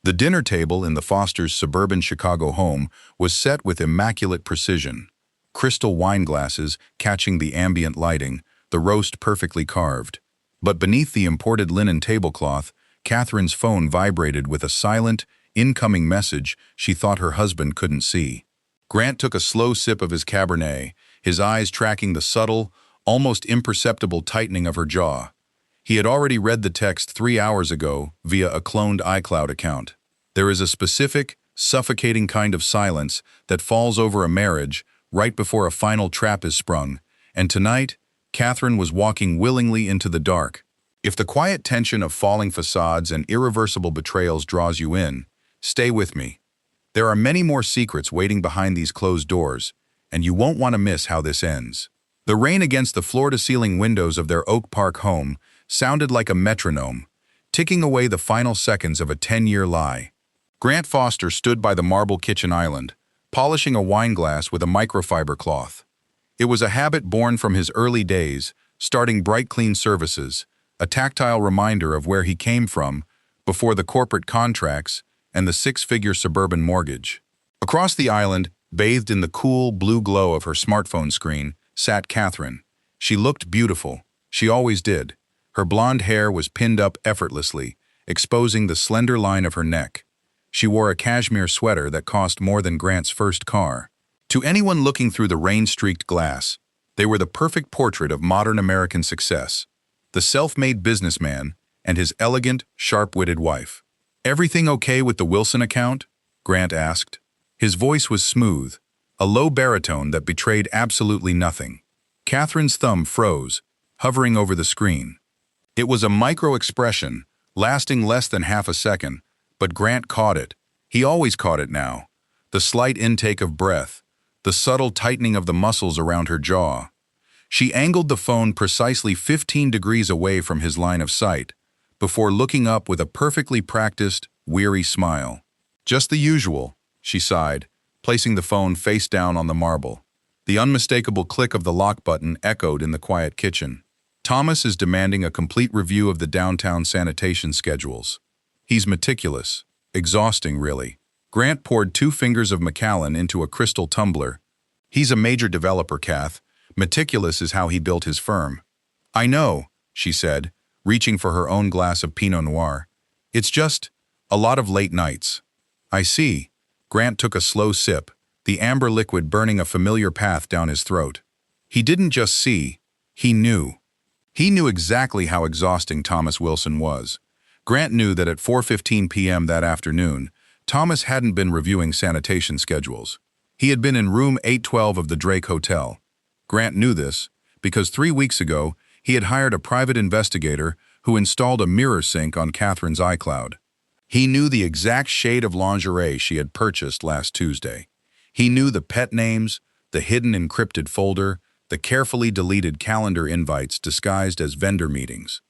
The dinner table in the Fosters' suburban Chicago home was set with immaculate precision. Crystal wine glasses catching the ambient lighting, the roast perfectly carved. But beneath the imported linen tablecloth, Catherine's phone vibrated with a silent, incoming message she thought her husband couldn't see. Grant took a slow sip of his Cabernet, his eyes tracking the subtle, almost imperceptible tightening of her jaw. He had already read the text 3 hours ago via a cloned iCloud account. There is a specific, suffocating kind of silence that falls over a marriage right before a final trap is sprung, and tonight, Catherine was walking willingly into the dark. If the quiet tension of falling facades and irreversible betrayals draws you in, stay with me. There are many more secrets waiting behind these closed doors, and you won't want to miss how this ends. The rain against the floor-to-ceiling windows of their Oak Park home sounded like a metronome, ticking away the final seconds of a 10-year lie. Grant Foster stood by the marble kitchen island, polishing a wine glass with a microfiber cloth. It was a habit born from his early days, starting Bright Clean Services, a tactile reminder of where he came from before the corporate contracts and the six-figure suburban mortgage. Across the island, bathed in the cool blue glow of her smartphone screen, sat Catherine. She looked beautiful. She always did. Her blonde hair was pinned up effortlessly, exposing the slender line of her neck. She wore a cashmere sweater that cost more than Grant's first car. To anyone looking through the rain-streaked glass, they were the perfect portrait of modern American success, the self-made businessman and his elegant, sharp-witted wife. "Everything okay with the Wilson account?" Grant asked. His voice was smooth, a low baritone that betrayed absolutely nothing. Catherine's thumb froze, hovering over the screen. It was a micro-expression, lasting less than half a second, but Grant caught it. He always caught it now. The slight intake of breath, the subtle tightening of the muscles around her jaw. She angled the phone precisely 15 degrees away from his line of sight, before looking up with a perfectly practiced, weary smile. "Just the usual," she sighed, placing the phone face down on the marble. The unmistakable click of the lock button echoed in the quiet kitchen. "Thomas is demanding a complete review of the downtown sanitation schedules. He's meticulous, exhausting really." Grant poured 2 fingers of Macallan into a crystal tumbler. "He's a major developer, Kath. Meticulous is how he built his firm." "I know," she said, reaching for her own glass of Pinot Noir. "It's just a lot of late nights." "I see." Grant took a slow sip, the amber liquid burning a familiar path down his throat. He didn't just see, he knew. He knew exactly how exhausting Thomas Wilson was. Grant knew that at 4:15 p.m. that afternoon, Thomas hadn't been reviewing sanitation schedules. He had been in room 812 of the Drake Hotel. Grant knew this because 3 weeks ago, he had hired a private investigator who installed a mirror sync on Catherine's iCloud. He knew the exact shade of lingerie she had purchased last Tuesday. He knew the pet names, the hidden encrypted folder, the carefully deleted calendar invites disguised as vendor meetings.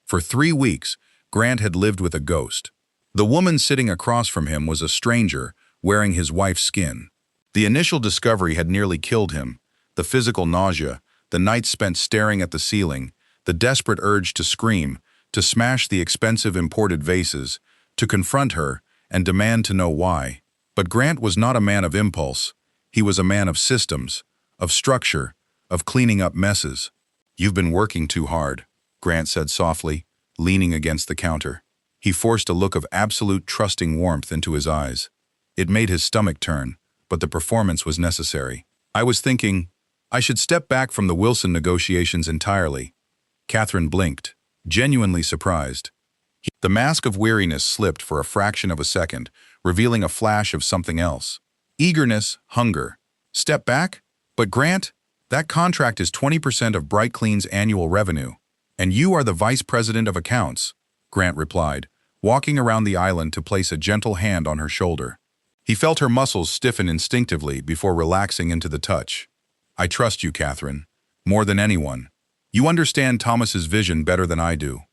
For 3 weeks, Grant had lived with a ghost. The woman sitting across from him was a stranger, wearing his wife's skin. The initial discovery had nearly killed him. The physical nausea, the nights spent staring at the ceiling, the desperate urge to scream, to smash the expensive imported vases, to confront her and demand to know why. But Grant was not a man of impulse. He was a man of systems, of structure, of cleaning up messes. "You've been working too hard," Grant said softly, leaning against the counter. He forced a look of absolute trusting warmth into his eyes. It made his stomach turn, but the performance was necessary. "I was thinking, I should step back from the Wilson negotiations entirely." Catherine blinked, genuinely surprised. The mask of weariness slipped for a fraction of a second, revealing a flash of something else. Eagerness, hunger. "Step back? But Grant, that contract is 20% of Bright Clean's annual revenue, and you are the vice president of accounts," Grant replied, walking around the island to place a gentle hand on her shoulder. He felt her muscles stiffen instinctively before relaxing into the touch. "I trust you, Catherine, more than anyone. You understand Thomas's vision better than I do.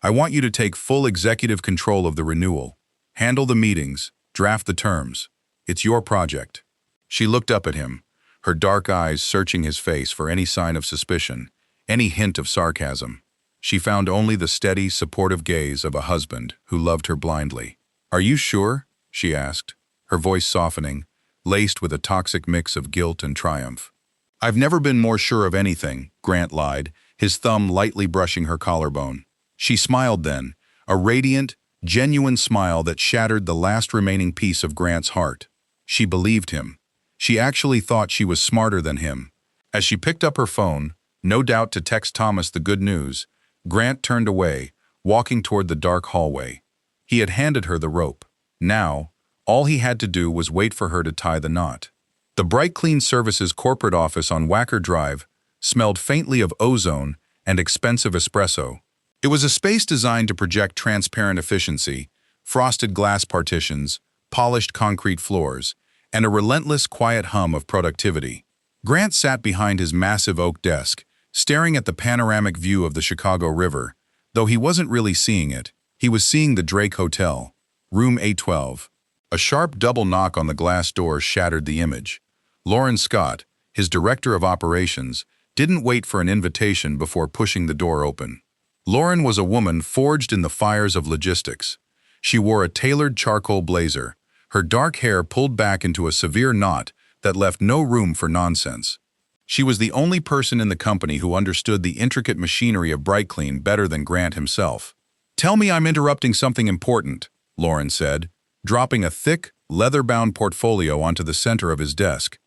I want you to take full executive control of the renewal. Handle the meetings, draft the terms. It's your project." She looked up at him, her dark eyes searching his face for any sign of suspicion, any hint of sarcasm. She found only the steady, supportive gaze of a husband who loved her blindly. "Are you sure?" she asked, her voice softening, laced with a toxic mix of guilt and triumph. "I've never been more sure of anything," Grant lied, his thumb lightly brushing her collarbone. She smiled then, a radiant, genuine smile that shattered the last remaining piece of Grant's heart. She believed him. She actually thought she was smarter than him. As she picked up her phone, no doubt to text Thomas the good news, Grant turned away, walking toward the dark hallway. He had handed her the rope. Now, all he had to do was wait for her to tie the knot. The Bright Clean Services corporate office on Wacker Drive smelled faintly of ozone and expensive espresso. It was a space designed to project transparent efficiency, frosted glass partitions, polished concrete floors, and a relentless quiet hum of productivity. Grant sat behind his massive oak desk, staring at the panoramic view of the Chicago River. Though he wasn't really seeing it, he was seeing the Drake Hotel, room 812. A sharp double knock on the glass door shattered the image. Lauren Scott, his director of operations, didn't wait for an invitation before pushing the door open. Lauren was a woman forged in the fires of logistics. She wore a tailored charcoal blazer, her dark hair pulled back into a severe knot that left no room for nonsense. She was the only person in the company who understood the intricate machinery of BrightClean better than Grant himself. "Tell me I'm interrupting something important," Lauren said, dropping a thick, leather-bound portfolio onto the center of his desk.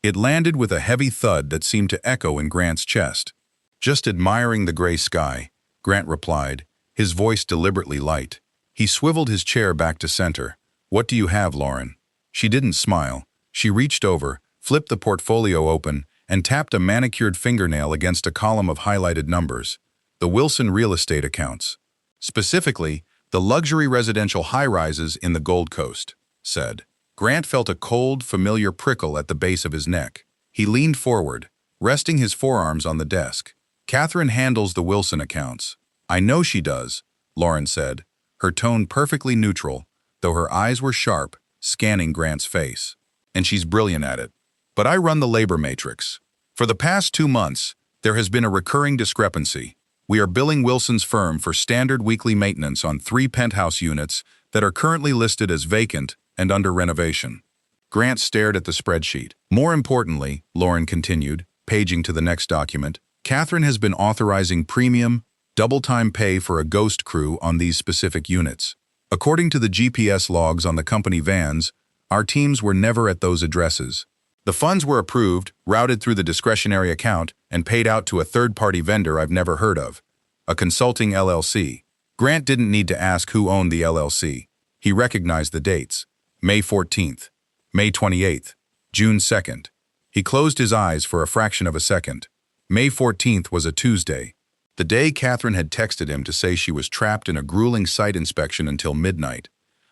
It landed with a heavy thud that seemed to echo in Grant's chest. "Just admiring the gray sky," Grant replied, his voice deliberately light. He swiveled his chair back to center. "What do you have, Lauren?" She didn't smile. She reached over, flipped the portfolio open, and tapped a manicured fingernail against a column of highlighted numbers. The Wilson real estate accounts. Specifically, the luxury residential high-rises in the Gold Coast, said. Grant felt a cold, familiar prickle at the base of his neck. He leaned forward, resting his forearms on the desk. "Catherine handles the Wilson accounts." "I know she does," Lauren said, her tone perfectly neutral, though her eyes were sharp, scanning Grant's face. "And she's brilliant at it. But I run the labor matrix. For the past 2 months, there has been a recurring discrepancy. We are billing Wilson's firm for standard weekly maintenance on 3 penthouse units that are currently listed as vacant and under renovation." Grant stared at the spreadsheet. "More importantly," Lauren continued, paging to the next document, "Catherine has been authorizing premium, double-time pay for a ghost crew on these specific units. According to the GPS logs on the company vans, our teams were never at those addresses. The funds were approved, routed through the discretionary account, and paid out to a third-party vendor I've never heard of, a consulting LLC." Grant didn't need to ask who owned the LLC. He recognized the dates. May 14th, May 28th, June 2nd. He closed his eyes for a fraction of a second. May 14th was a Tuesday, the day Catherine had texted him to say she was trapped in a grueling site inspection until midnight.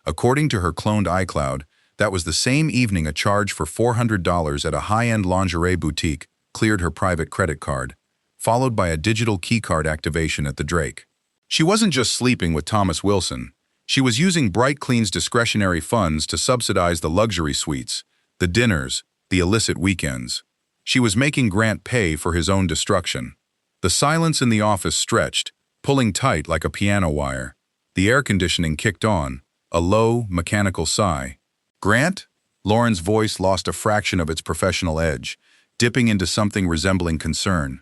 According to her cloned iCloud, that was the same evening a charge for $400 at a high-end lingerie boutique cleared her private credit card, followed by a digital keycard activation at the Drake. She wasn't just sleeping with Thomas Wilson. She was using Bright Clean's discretionary funds to subsidize the luxury suites, the dinners, the illicit weekends. She was making Grant pay for his own destruction. The silence in the office stretched, pulling tight like a piano wire. The air conditioning kicked on, a low, mechanical sigh. "Grant?" Lauren's voice lost a fraction of its professional edge, dipping into something resembling concern.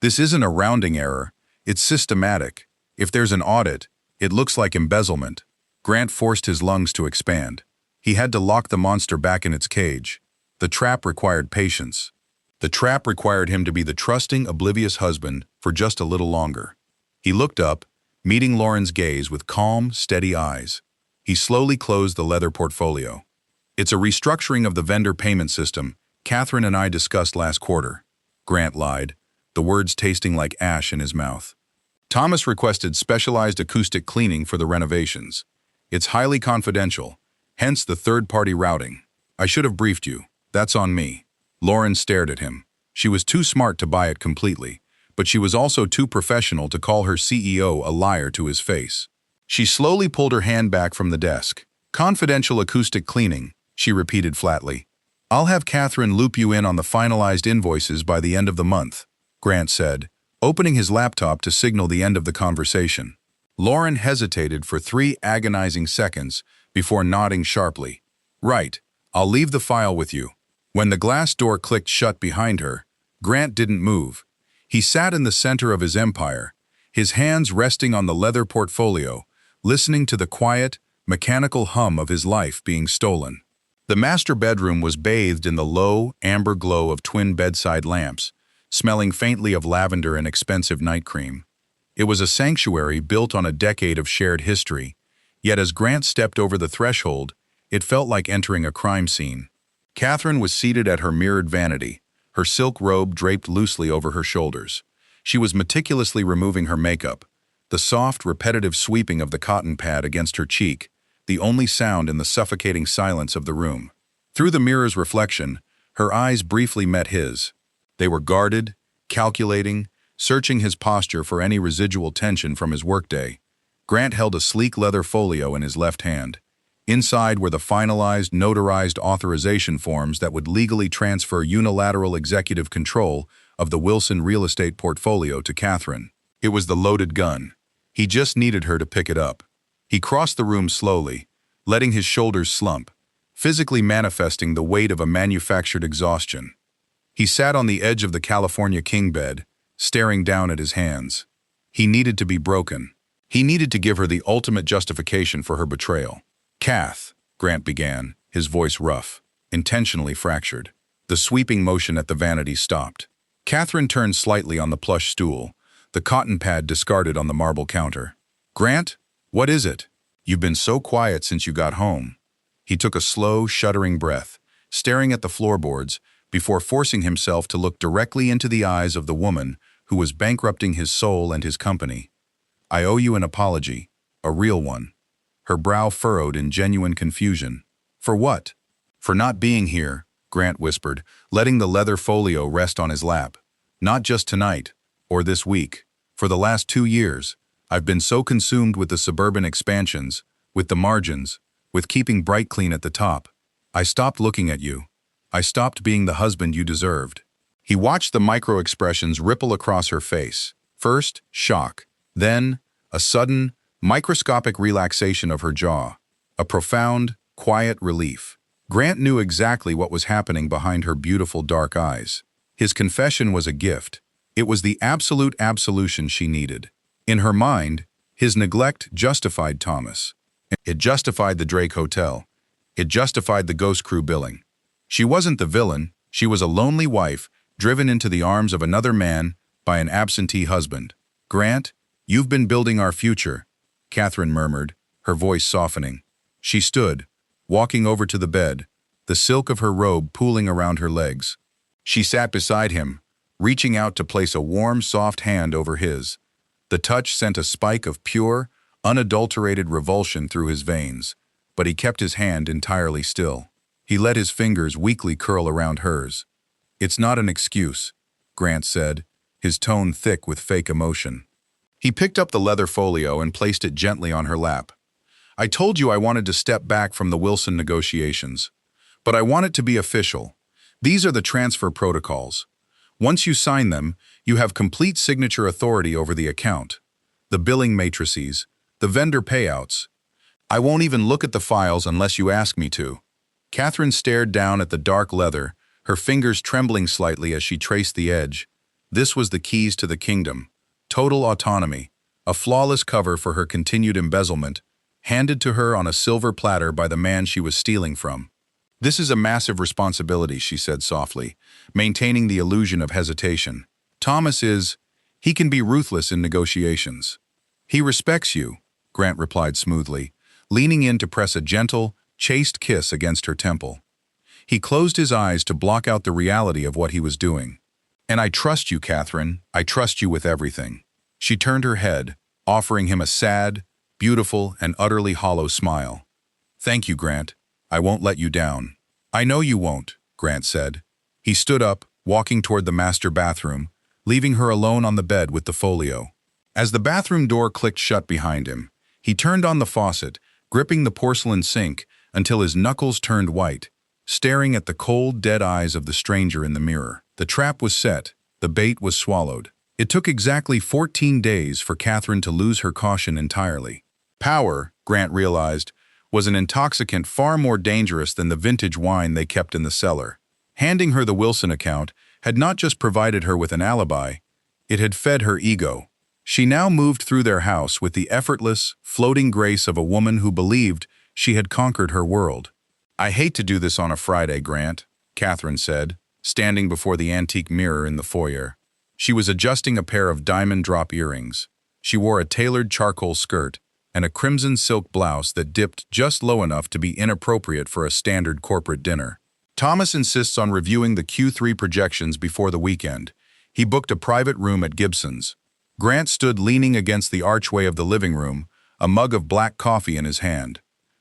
"This isn't a rounding error. It's systematic. If there's an audit, it looks like embezzlement." Grant forced his lungs to expand. He had to lock the monster back in its cage. The trap required patience. The trap required him to be the trusting, oblivious husband for just a little longer. He looked up, meeting Lauren's gaze with calm, steady eyes. He slowly closed the leather portfolio. "It's a restructuring of the vendor payment system Catherine and I discussed last quarter," Grant lied, the words tasting like ash in his mouth. "Thomas requested specialized acoustic cleaning for the renovations. It's highly confidential, hence the third-party routing. I should have briefed you. That's on me." Lauren stared at him. She was too smart to buy it completely, but she was also too professional to call her CEO a liar to his face. She slowly pulled her hand back from the desk. "Confidential acoustic cleaning," she repeated flatly. "I'll have Catherine loop you in on the finalized invoices by the end of the month," Grant said, opening his laptop to signal the end of the conversation. Lauren hesitated for 3 agonizing seconds before nodding sharply. Right, I'll leave the file with you. When the glass door clicked shut behind her, Grant didn't move. He sat in the center of his empire, his hands resting on the leather portfolio, listening to the quiet, mechanical hum of his life being stolen. The master bedroom was bathed in the low, amber glow of twin bedside lamps, smelling faintly of lavender and expensive night cream. It was a sanctuary built on a decade of shared history, yet as Grant stepped over the threshold, it felt like entering a crime scene. Catherine was seated at her mirrored vanity, her silk robe draped loosely over her shoulders. She was meticulously removing her makeup, the soft, repetitive sweeping of the cotton pad against her cheek, the only sound in the suffocating silence of the room. Through the mirror's reflection, her eyes briefly met his. They were guarded, calculating, searching his posture for any residual tension from his workday. Grant held a sleek leather folio in his left hand. Inside were the finalized, notarized authorization forms that would legally transfer unilateral executive control of the Wilson real estate portfolio to Catherine. It was the loaded gun. He just needed her to pick it up. He crossed the room slowly, letting his shoulders slump, physically manifesting the weight of a manufactured exhaustion. He sat on the edge of the California king bed, staring down at his hands. He needed to be broken. He needed to give her the ultimate justification for her betrayal. "Kath," Grant began, his voice rough, intentionally fractured. The sweeping motion at the vanity stopped. Catherine turned slightly on the plush stool, the cotton pad discarded on the marble counter. "Grant, what is it? You've been so quiet since you got home." He took a slow, shuddering breath, staring at the floorboards, before forcing himself to look directly into the eyes of the woman who was bankrupting his soul and his company. "I owe you an apology, a real one." Her brow furrowed in genuine confusion. "For what?" "For not being here," Grant whispered, letting the leather folio rest on his lap. "Not just tonight, or this week. For the last 2 years, I've been so consumed with the suburban expansions, with the margins, with keeping bright clean at the top. I stopped looking at you. I stopped being the husband you deserved." He watched the micro-expressions ripple across her face. First, shock. Then, a sudden, microscopic relaxation of her jaw. A profound, quiet relief. Grant knew exactly what was happening behind her beautiful dark eyes. His confession was a gift. It was the absolute absolution she needed. In her mind, his neglect justified Thomas. It justified the Drake Hotel. It justified the Ghost Crew billing. She wasn't the villain. She was a lonely wife, driven into the arms of another man by an absentee husband. "Grant, you've been building our future," Catherine murmured, her voice softening. She stood, walking over to the bed, the silk of her robe pooling around her legs. She sat beside him, reaching out to place a warm, soft hand over his. The touch sent a spike of pure, unadulterated revulsion through his veins, but he kept his hand entirely still. He let his fingers weakly curl around hers. "It's not an excuse," Grant said, his tone thick with fake emotion. He picked up the leather folio and placed it gently on her lap. "I told you I wanted to step back from the Wilson negotiations. But I want it to be official. These are the transfer protocols. Once you sign them, you have complete signature authority over the account, the billing matrices, the vendor payouts. I won't even look at the files unless you ask me to." Catherine stared down at the dark leather, her fingers trembling slightly as she traced the edge. This was the keys to the kingdom. Total autonomy, a flawless cover for her continued embezzlement, handed to her on a silver platter by the man she was stealing from. "This is a massive responsibility," she said softly, maintaining the illusion of hesitation. He can be ruthless in negotiations." "He respects you," Grant replied smoothly, leaning in to press a gentle, chaste kiss against her temple. He closed his eyes to block out the reality of what he was doing. "And I trust you, Catherine. I trust you with everything." She turned her head, offering him a sad, beautiful, and utterly hollow smile. "Thank you, Grant. I won't let you down." "I know you won't," Grant said. He stood up, walking toward the master bathroom, leaving her alone on the bed with the folio. As the bathroom door clicked shut behind him, he turned on the faucet, gripping the porcelain sink until his knuckles turned white, staring at the cold, dead eyes of the stranger in the mirror. The trap was set, the bait was swallowed. It took exactly 14 days for Catherine to lose her caution entirely. Power, Grant realized, was an intoxicant far more dangerous than the vintage wine they kept in the cellar. Handing her the Wilson account had not just provided her with an alibi, it had fed her ego. She now moved through their house with the effortless, floating grace of a woman who believed she had conquered her world. "I hate to do this on a Friday, Grant," Catherine said, standing before the antique mirror in the foyer. She was adjusting a pair of diamond drop earrings. She wore a tailored charcoal skirt and a crimson silk blouse that dipped just low enough to be inappropriate for a standard corporate dinner. Thomas insists on reviewing the Q3 projections before the weekend. He booked a private room at Gibson's. Grant stood leaning against the archway of the living room, a mug of black coffee in his hand.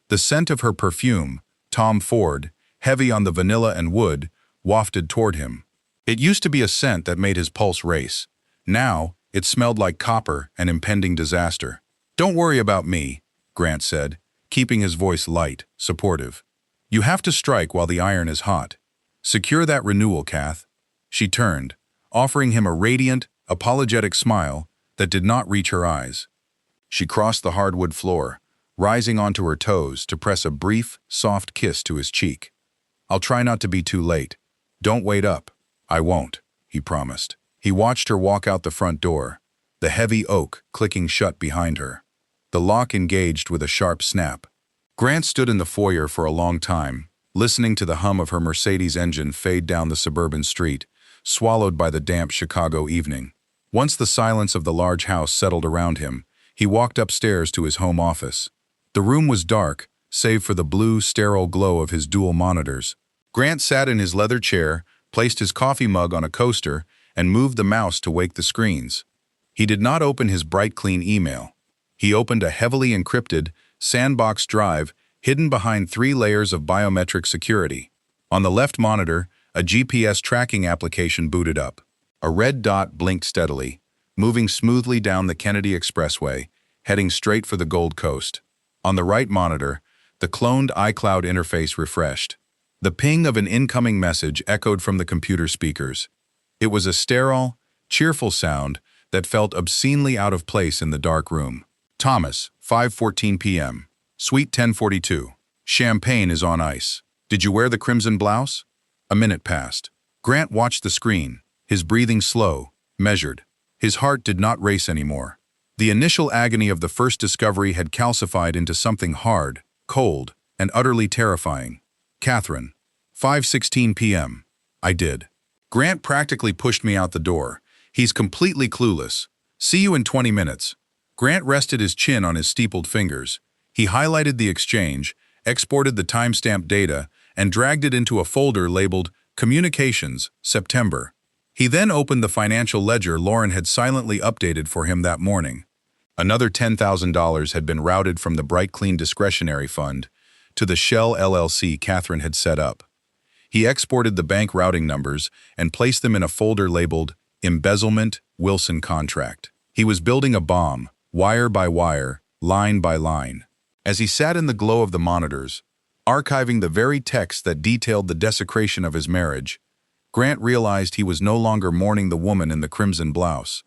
The scent of her perfume, Tom Ford, heavy on the vanilla and wood, wafted toward him. It used to be a scent that made his pulse race. Now, it smelled like copper and impending disaster. "Don't worry about me," Grant said, keeping his voice light, supportive. "You have to strike while the iron is hot. Secure that renewal, Kath." She turned, offering him a radiant, apologetic smile that did not reach her eyes. She crossed the hardwood floor, rising onto her toes to press a brief, soft kiss to his cheek. "I'll try not to be too late. Don't wait up." "I won't," he promised. He watched her walk out the front door, the heavy oak clicking shut behind her. The lock engaged with a sharp snap. Grant stood in the foyer for a long time, listening to the hum of her Mercedes engine fade down the suburban street, swallowed by the damp Chicago evening. Once the silence of the large house settled around him, he walked upstairs to his home office. The room was dark, save for the blue, sterile glow of his dual monitors. Grant sat in his leather chair, placed his coffee mug on a coaster, and moved the mouse to wake the screens. He did not open his bright, clean email. He opened a heavily encrypted, sandbox drive hidden behind 3 layers of biometric security. On the left monitor, a GPS tracking application booted up. A red dot blinked steadily, moving smoothly down the Kennedy Expressway, heading straight for the Gold Coast. On the right monitor, the cloned iCloud interface refreshed. The ping of an incoming message echoed from the computer speakers. It was a sterile, cheerful sound that felt obscenely out of place in the dark room. "Thomas, 5:14 p.m. Suite 1042. Champagne is on ice. Did you wear the crimson blouse?" A minute passed. Grant watched the screen, his breathing slow, measured. His heart did not race anymore. The initial agony of the first discovery had calcified into something hard, cold, and utterly terrifying. "Catherine, 5:16 p.m. I did. Grant practically pushed me out the door. He's completely clueless. See you in 20 minutes. Grant rested his chin on his steepled fingers. He highlighted the exchange, exported the timestamp data, and dragged it into a folder labeled Communications, September. He then opened the financial ledger Lauren had silently updated for him that morning. Another $10,000 had been routed from the Bright Clean Discretionary Fund to the Shell LLC Catherine had set up. He exported the bank routing numbers and placed them in a folder labeled Embezzlement Wilson Contract. He was building a bomb, wire by wire, line by line. As he sat in the glow of the monitors, archiving the very text that detailed the desecration of his marriage, Grant realized he was no longer mourning the woman in the crimson blouse.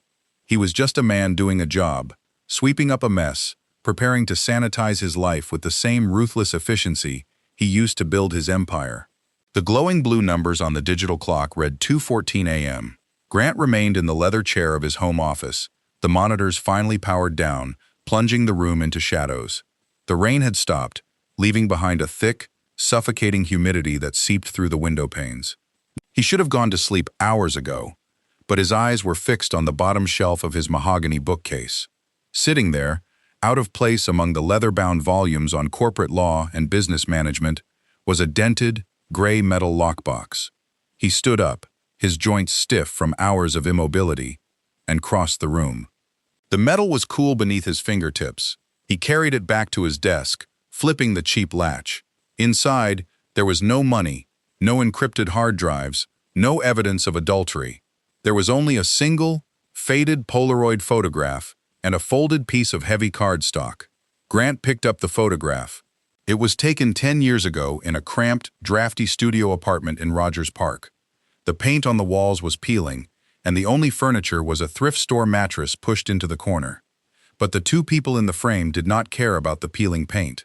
He was just a man doing a job, sweeping up a mess, preparing to sanitize his life with the same ruthless efficiency he used to build his empire. The glowing blue numbers on the digital clock read 2:14 a.m. Grant remained in the leather chair of his home office, the monitors finally powered down, plunging the room into shadows. The rain had stopped, leaving behind a thick, suffocating humidity that seeped through the window panes. He should have gone to sleep hours ago, but his eyes were fixed on the bottom shelf of his mahogany bookcase. Sitting there, out of place among the leather-bound volumes on corporate law and business management, was a dented, gray metal lockbox. He stood up, his joints stiff from hours of immobility, and crossed the room. The metal was cool beneath his fingertips. He carried it back to his desk, flipping the cheap latch. Inside, there was no money, no encrypted hard drives, no evidence of adultery. There was only a single, faded Polaroid photograph and a folded piece of heavy cardstock. Grant picked up the photograph. It was taken 10 years ago in a cramped, drafty studio apartment in Rogers Park. The paint on the walls was peeling, and the only furniture was a thrift store mattress pushed into the corner. But the two people in the frame did not care about the peeling paint.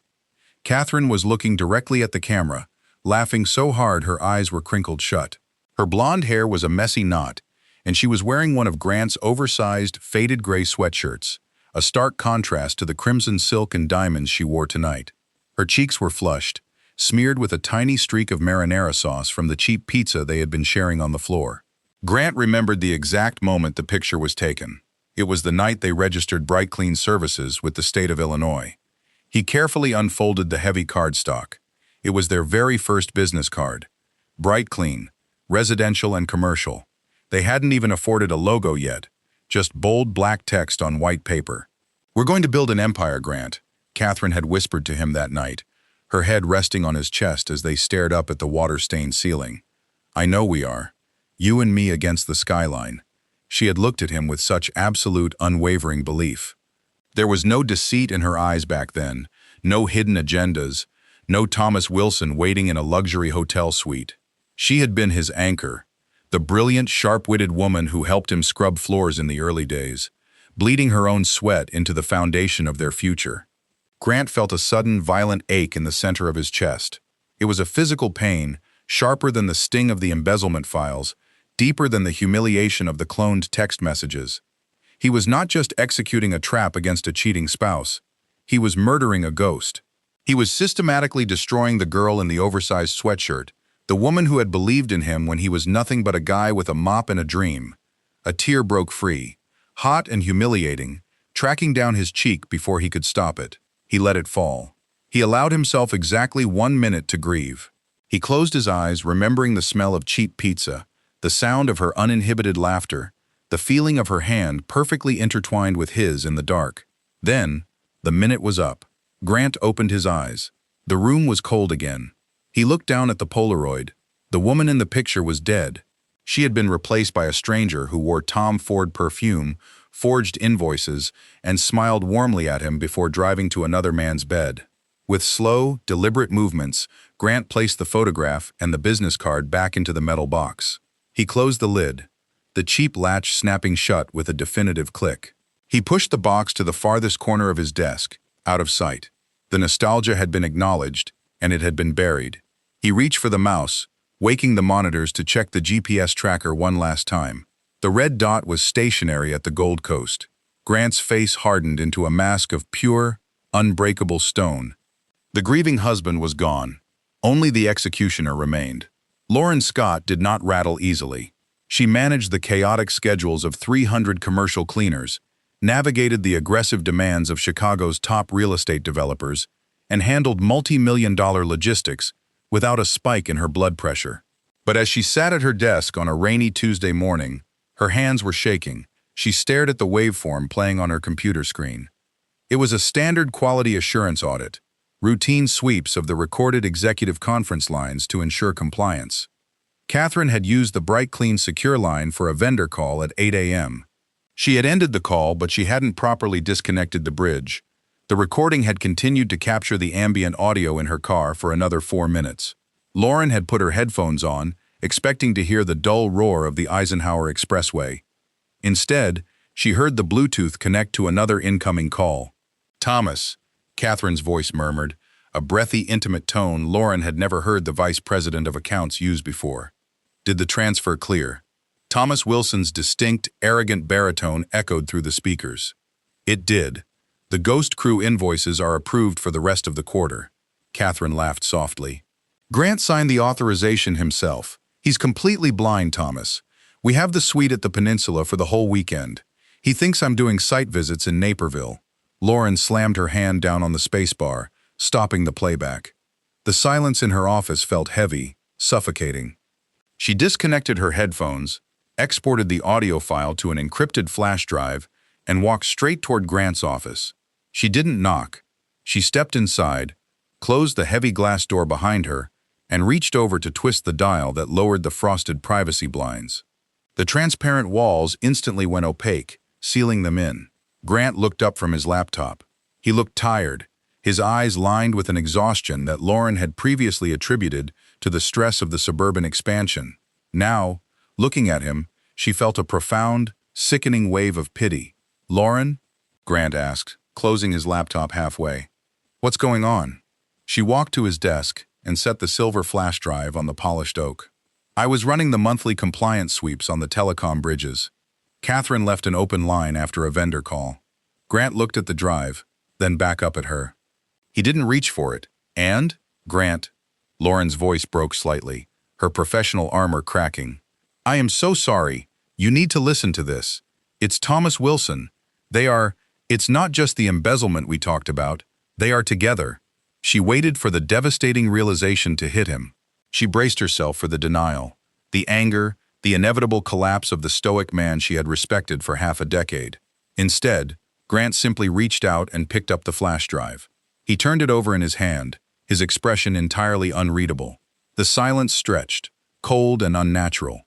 Catherine was looking directly at the camera, laughing so hard her eyes were crinkled shut. Her blonde hair was a messy knot, and she was wearing one of Grant's oversized, faded gray sweatshirts, a stark contrast to the crimson silk and diamonds she wore tonight. Her cheeks were flushed, smeared with a tiny streak of marinara sauce from the cheap pizza they had been sharing on the floor. Grant remembered the exact moment the picture was taken. It was the night they registered Bright Clean Services with the state of Illinois. He carefully unfolded the heavy cardstock. It was their very first business card. Bright Clean, residential and commercial. They hadn't even afforded a logo yet, just bold black text on white paper. "We're going to build an empire, Grant," Catherine had whispered to him that night, her head resting on his chest as they stared up at the water-stained ceiling. "I know we are. You and me against the skyline." She had looked at him with such absolute, unwavering belief. There was no deceit in her eyes back then, no hidden agendas, no Thomas Wilson waiting in a luxury hotel suite. She had been his anchor, the brilliant, sharp-witted woman who helped him scrub floors in the early days, bleeding her own sweat into the foundation of their future. Grant felt a sudden, violent ache in the center of his chest. It was a physical pain, sharper than the sting of the embezzlement files, deeper than the humiliation of the cloned text messages. He was not just executing a trap against a cheating spouse. He was murdering a ghost. He was systematically destroying the girl in the oversized sweatshirt, the woman who had believed in him when he was nothing but a guy with a mop and a dream. A tear broke free, hot and humiliating, tracking down his cheek before he could stop it. He let it fall. He allowed himself exactly 1 minute to grieve. He closed his eyes, remembering the smell of cheap pizza, the sound of her uninhibited laughter, the feeling of her hand perfectly intertwined with his in the dark. Then, the minute was up. Grant opened his eyes. The room was cold again. He looked down at the Polaroid. The woman in the picture was dead. She had been replaced by a stranger who wore Tom Ford perfume, forged invoices, and smiled warmly at him before driving to another man's bed. With slow, deliberate movements, Grant placed the photograph and the business card back into the metal box. He closed the lid, the cheap latch snapping shut with a definitive click. He pushed the box to the farthest corner of his desk, out of sight. The nostalgia had been acknowledged, and it had been buried. He reached for the mouse, waking the monitors to check the GPS tracker one last time. The red dot was stationary at the Gold Coast. Grant's face hardened into a mask of pure, unbreakable stone. The grieving husband was gone. Only the executioner remained. Lauren Scott did not rattle easily. She managed the chaotic schedules of 300 commercial cleaners, navigated the aggressive demands of Chicago's top real estate developers, and handled multi-million-dollar logistics without a spike in her blood pressure. But as she sat at her desk on a rainy Tuesday morning, her hands were shaking. She stared at the waveform playing on her computer screen. It was a standard quality assurance audit, routine sweeps of the recorded executive conference lines to ensure compliance. Catherine had used the Bright Clean Secure line for a vendor call at 8 a.m. She had ended the call, but she hadn't properly disconnected the bridge. The recording had continued to capture the ambient audio in her car for another 4 minutes. Lauren had put her headphones on, expecting to hear the dull roar of the Eisenhower Expressway. Instead, she heard the Bluetooth connect to another incoming call. "Thomas," Catherine's voice murmured, a breathy, intimate tone Lauren had never heard the vice president of accounts use before. Did the transfer clear? Thomas Wilson's distinct, arrogant baritone echoed through the speakers. It did. The Ghost Crew invoices are approved for the rest of the quarter. Catherine laughed softly. Grant signed the authorization himself. He's completely blind, Thomas. We have the suite at the Peninsula for the whole weekend. He thinks I'm doing site visits in Naperville. Lauren slammed her hand down on the spacebar, stopping the playback. The silence in her office felt heavy, suffocating. She disconnected her headphones, exported the audio file to an encrypted flash drive, and walked straight toward Grant's office. She didn't knock. She stepped inside, closed the heavy glass door behind her, and reached over to twist the dial that lowered the frosted privacy blinds. The transparent walls instantly went opaque, sealing them in. Grant looked up from his laptop. He looked tired, his eyes lined with an exhaustion that Lauren had previously attributed to the stress of the suburban expansion. Now, looking at him, she felt a profound, sickening wave of pity. "Lauren?" Grant asked, closing his laptop halfway. "What's going on?" She walked to his desk and set the silver flash drive on the polished oak. I was running the monthly compliance sweeps on the telecom bridges. Catherine left an open line after a vendor call. Grant looked at the drive, then back up at her. He didn't reach for it. And, Grant, Lauren's voice broke slightly, her professional armor cracking. I am so sorry. You need to listen to this. It's Thomas Wilson. It's not just the embezzlement we talked about. They are together. She waited for the devastating realization to hit him. She braced herself for the denial, the anger, the inevitable collapse of the stoic man she had respected for half a decade. Instead, Grant simply reached out and picked up the flash drive. He turned it over in his hand, his expression entirely unreadable. The silence stretched, cold and unnatural.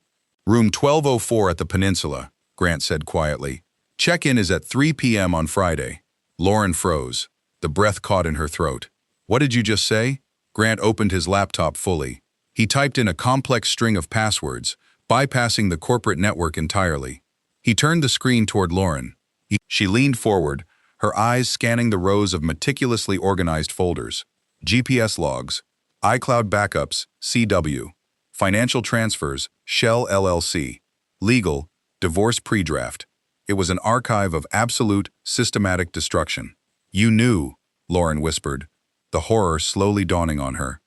Room 1204 at the Peninsula, Grant said quietly. Check-in is at 3 p.m. on Friday. Lauren froze, the breath caught in her throat. What did you just say? Grant opened his laptop fully. He typed in a complex string of passwords, bypassing the corporate network entirely. He turned the screen toward Lauren. She leaned forward, her eyes scanning the rows of meticulously organized folders. GPS logs, iCloud backups, CW, financial transfers, Shell LLC, legal, divorce pre-draft. It was an archive of absolute, systematic destruction. You knew, Lauren whispered, the horror slowly dawning on her.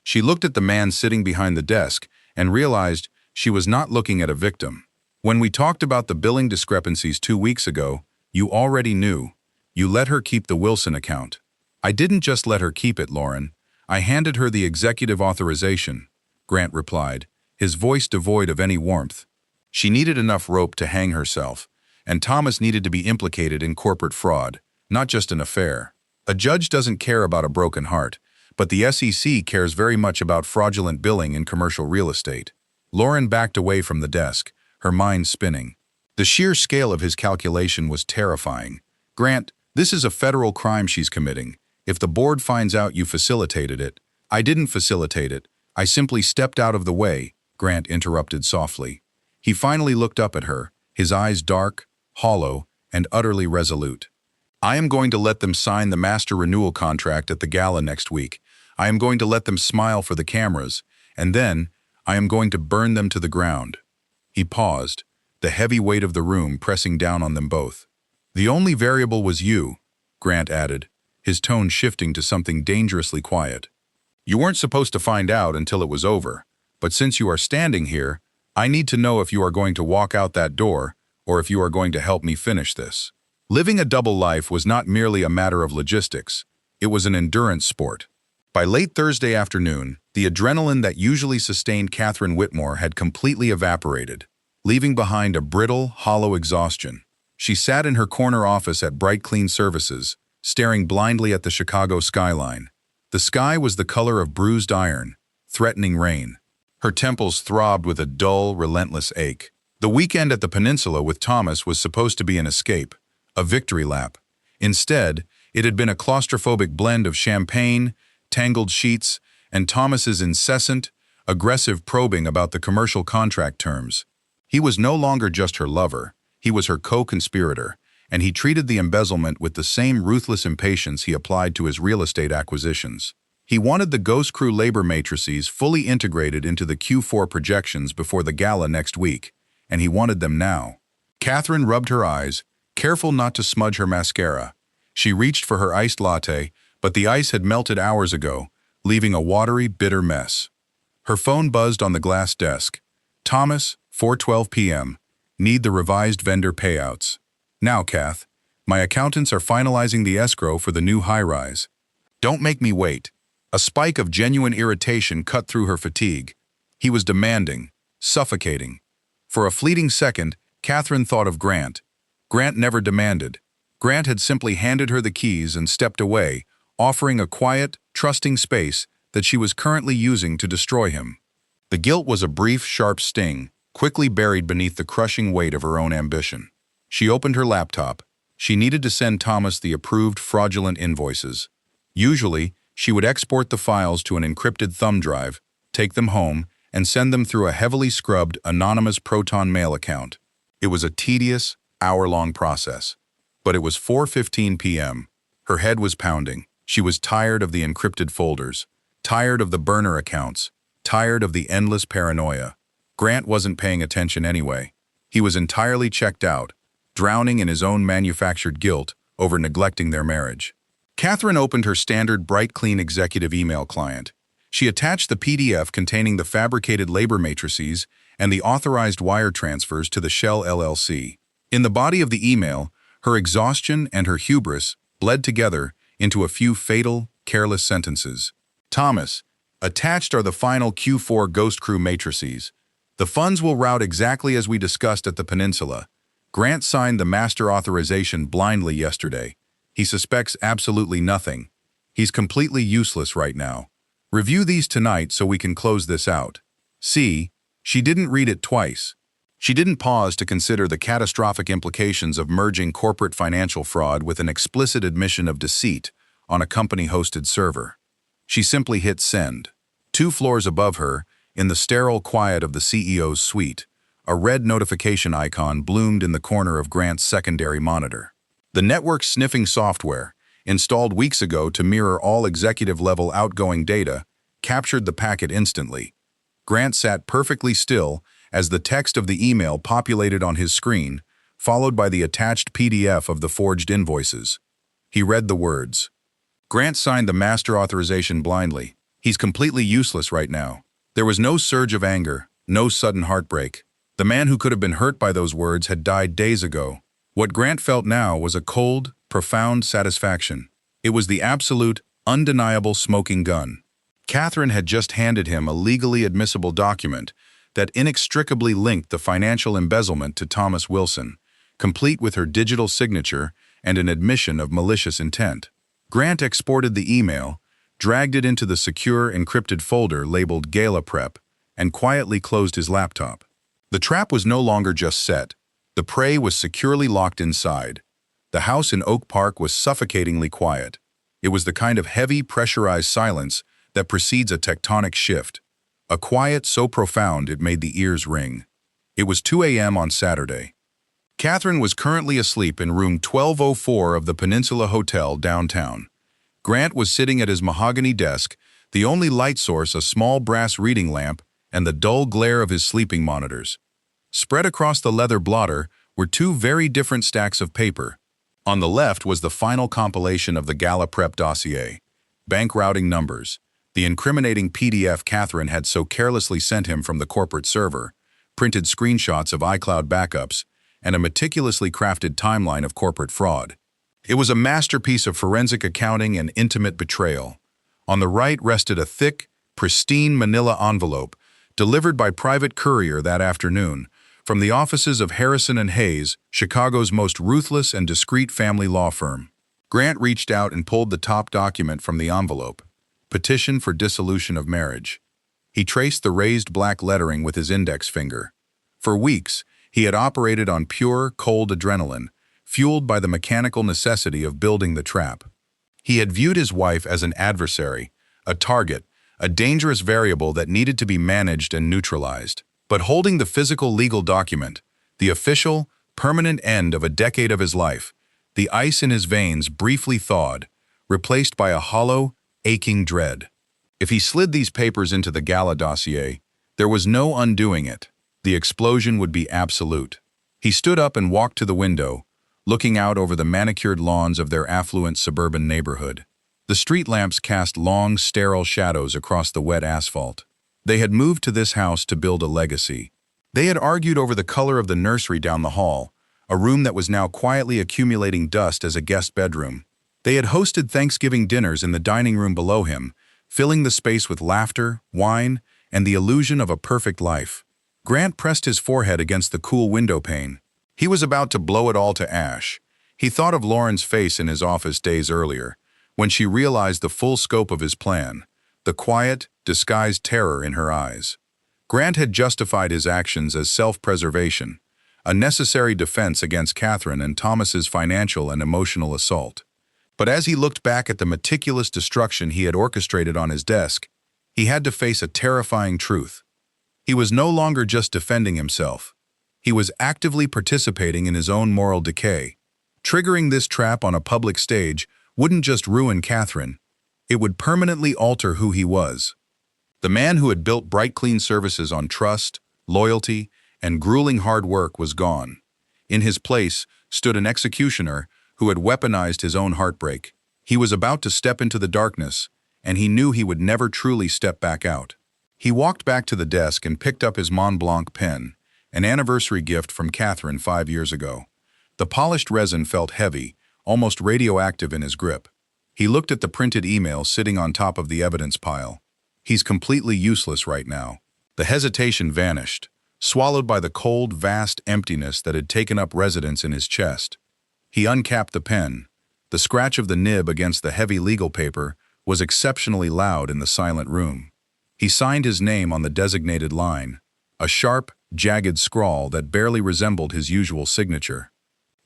She looked at the man sitting behind the desk and realized she was not looking at a victim. When we talked about the billing discrepancies 2 weeks ago, you already knew. You let her keep the Wilson account. I didn't just let her keep it, Lauren. I handed her the executive authorization, Grant replied, his voice devoid of any warmth. She needed enough rope to hang herself, and Thomas needed to be implicated in corporate fraud, not just an affair. A judge doesn't care about a broken heart, but the SEC cares very much about fraudulent billing in commercial real estate. Lauren backed away from the desk, her mind spinning. The sheer scale of his calculation was terrifying. Grant, this is a federal crime she's committing. If the board finds out you facilitated it. I didn't facilitate it. I simply stepped out of the way, Grant interrupted softly. He finally looked up at her, his eyes dark, hollow, and utterly resolute. I am going to let them sign the master renewal contract at the gala next week. I am going to let them smile for the cameras, and then I am going to burn them to the ground. He paused, the heavy weight of the room pressing down on them both. The only variable was you, Grant added, his tone shifting to something dangerously quiet. You weren't supposed to find out until it was over, but since you are standing here, I need to know if you are going to walk out that door or if you are going to help me finish this. Living a double life was not merely a matter of logistics, it was an endurance sport. By late Thursday afternoon, the adrenaline that usually sustained Catherine Whitmore had completely evaporated, leaving behind a brittle, hollow exhaustion. She sat in her corner office at Bright Clean Services, staring blindly at the Chicago skyline. The sky was the color of bruised iron, threatening rain. Her temples throbbed with a dull, relentless ache. The weekend at the Peninsula with Thomas was supposed to be an escape, a victory lap. Instead, it had been a claustrophobic blend of champagne, tangled sheets, and Thomas's incessant, aggressive probing about the commercial contract terms. He was no longer just her lover, he was her co-conspirator, and he treated the embezzlement with the same ruthless impatience he applied to his real estate acquisitions. He wanted the Ghost Crew labor matrices fully integrated into the Q4 projections before the gala next week, and he wanted them now. Catherine rubbed her eyes, careful not to smudge her mascara. She reached for her iced latte, but the ice had melted hours ago, leaving a watery, bitter mess. Her phone buzzed on the glass desk. Thomas, 4:12 p.m. Need the revised vendor payouts. Now, Kath. My accountants are finalizing the escrow for the new high-rise. Don't make me wait. A spike of genuine irritation cut through her fatigue. He was demanding, suffocating. For a fleeting second, Catherine thought of Grant. Grant never demanded. Grant had simply handed her the keys and stepped away, offering a quiet, trusting space that she was currently using to destroy him. The guilt was a brief, sharp sting, quickly buried beneath the crushing weight of her own ambition. She opened her laptop. She needed to send Thomas the approved fraudulent invoices. Usually, she would export the files to an encrypted thumb drive, take them home, and send them through a heavily scrubbed, anonymous Proton Mail account. It was a tedious, hour-long process. But it was 4:15 p.m. Her head was pounding. She was tired of the encrypted folders, tired of the burner accounts, tired of the endless paranoia. Grant wasn't paying attention anyway. He was entirely checked out, drowning in his own manufactured guilt over neglecting their marriage. Catherine opened her standard bright clean executive email client. She attached the PDF containing the fabricated labor matrices and the authorized wire transfers to the Shell LLC. In the body of the email, her exhaustion and her hubris bled together into a few fatal, careless sentences. Thomas, attached are the final Q4 Ghost Crew matrices. The funds will route exactly as we discussed at the Peninsula. Grant signed the master authorization blindly yesterday. He suspects absolutely nothing. He's completely useless right now. Review these tonight so we can close this out. C. She didn't read it twice. She didn't pause to consider the catastrophic implications of merging corporate financial fraud with an explicit admission of deceit on a company-hosted server. She simply hit send. 2 floors above her, in the sterile quiet of the CEO's suite, a red notification icon bloomed in the corner of Grant's secondary monitor. The network-sniffing software, installed weeks ago to mirror all executive-level outgoing data, captured the packet instantly. Grant sat perfectly still as the text of the email populated on his screen, followed by the attached PDF of the forged invoices. He read the words. Grant signed the master authorization blindly. He's completely useless right now. There was no surge of anger, no sudden heartbreak. The man who could have been hurt by those words had died days ago. What Grant felt now was a cold, profound satisfaction. It was the absolute, undeniable smoking gun. Catherine had just handed him a legally admissible document that inextricably linked the financial embezzlement to Thomas Wilson, complete with her digital signature and an admission of malicious intent. Grant exported the email, dragged it into the secure encrypted folder labeled Gala Prep, and quietly closed his laptop. The trap was no longer just set. The prey was securely locked inside. The house in Oak Park was suffocatingly quiet. It was the kind of heavy, pressurized silence that precedes a tectonic shift. A quiet so profound it made the ears ring. It was 2 a.m. on Saturday. Catherine was currently asleep in room 1204 of the Peninsula Hotel downtown. Grant was sitting at his mahogany desk, the only light source a small brass reading lamp and the dull glare of his sleeping monitors. Spread across the leather blotter were 2 very different stacks of paper. On the left was the final compilation of the Gala Prep dossier, bank routing numbers, the incriminating PDF Catherine had so carelessly sent him from the corporate server, printed screenshots of iCloud backups, and a meticulously crafted timeline of corporate fraud. It was a masterpiece of forensic accounting and intimate betrayal. On the right rested a thick, pristine manila envelope, delivered by private courier that afternoon, from the offices of Harrison and Hayes, Chicago's most ruthless and discreet family law firm. Grant reached out and pulled the top document from the envelope. Petition for dissolution of marriage. He traced the raised black lettering with his index finger. For weeks, he had operated on pure, cold adrenaline, fueled by the mechanical necessity of building the trap. He had viewed his wife as an adversary, a target, a dangerous variable that needed to be managed and neutralized. But holding the physical legal document, the official, permanent end of a decade of his life, the ice in his veins briefly thawed, replaced by a hollow, aching dread. If he slid these papers into the Gala dossier, there was no undoing it. The explosion would be absolute. He stood up and walked to the window, looking out over the manicured lawns of their affluent suburban neighborhood. The street lamps cast long, sterile shadows across the wet asphalt. They had moved to this house to build a legacy. They had argued over the color of the nursery down the hall, a room that was now quietly accumulating dust as a guest bedroom. They had hosted Thanksgiving dinners in the dining room below him, filling the space with laughter, wine, and the illusion of a perfect life. Grant pressed his forehead against the cool window pane. He was about to blow it all to ash. He thought of Lauren's face in his office days earlier, when she realized the full scope of his plan, the quiet, disguised terror in her eyes. Grant had justified his actions as self-preservation, a necessary defense against Catherine and Thomas's financial and emotional assault. But as he looked back at the meticulous destruction he had orchestrated on his desk, he had to face a terrifying truth. He was no longer just defending himself. He was actively participating in his own moral decay. Triggering this trap on a public stage wouldn't just ruin Catherine, It would permanently alter who he was. The man who had built Bright Clean Services on trust, loyalty, and grueling hard work was gone. In his place stood an executioner who had weaponized his own heartbreak. He was about to step into the darkness, and he knew he would never truly step back out. He walked back to the desk and picked up his Mont Blanc pen, an anniversary gift from Catherine 5 years ago. The polished resin felt heavy, almost radioactive in his grip. He looked at the printed email sitting on top of the evidence pile. He's completely useless right now. The hesitation vanished, swallowed by the cold, vast emptiness that had taken up residence in his chest. He uncapped the pen. The scratch of the nib against the heavy legal paper was exceptionally loud in the silent room. He signed his name on the designated line, a sharp, jagged scrawl that barely resembled his usual signature.